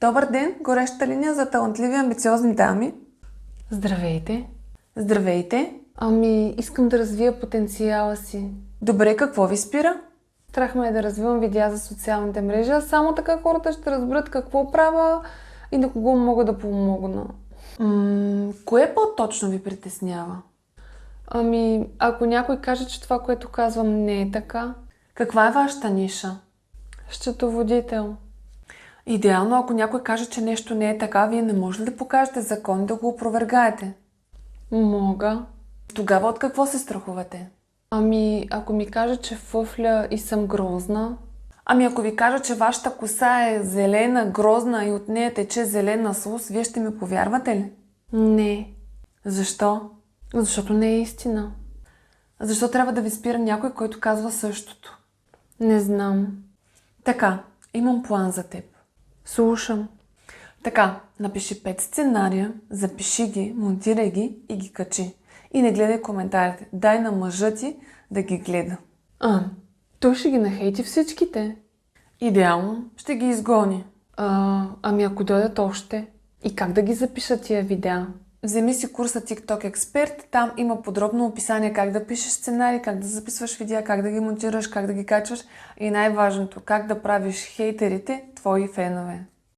Добър ден, гореща линия за талантливи амбициозни дами. Здравейте. Здравейте. Искам да развия потенциала си. Добре, какво ви спира? Страх ме е да развивам видеа за социалните мрежи, а само така хората ще разберат какво правя и на кого мога да помогна. Кое по-точно ви притеснява? Ако някой каже, че това, което казвам, не е така. Каква е вашата ниша? Счетоводител. Идеално, ако някой каже, че нещо не е така, вие не може ли да покажете закон да го опровергаете? Мога. Тогава от какво се страхувате? Ако ми каже, че фъфля и съм грозна. Ако ви кажа, че вашата коса е зелена, грозна и от нея тече зелена слуз, вие ще ми повярвате ли? Не. Защо? Защото не е истина. Защо трябва да ви спира някой, който казва същото? Не знам. Така, имам план за теб. Слушам. Така, напиши 5 сценария, запиши ги, монтирай ги и ги качи. И не гледай коментарите. Дай на мъжа ти да ги гледа. Той ще ги нахейти всичките. Идеално, ще ги изгони. Ако дойдат още? И как да ги запиша тия видеа? Вземи си курса TikTok Експерт, там има подробно описание как да пишеш сценарий, как да записваш видеа, как да ги монтираш, как да ги качваш и най-важното, как да правиш хейтерите твои фенове.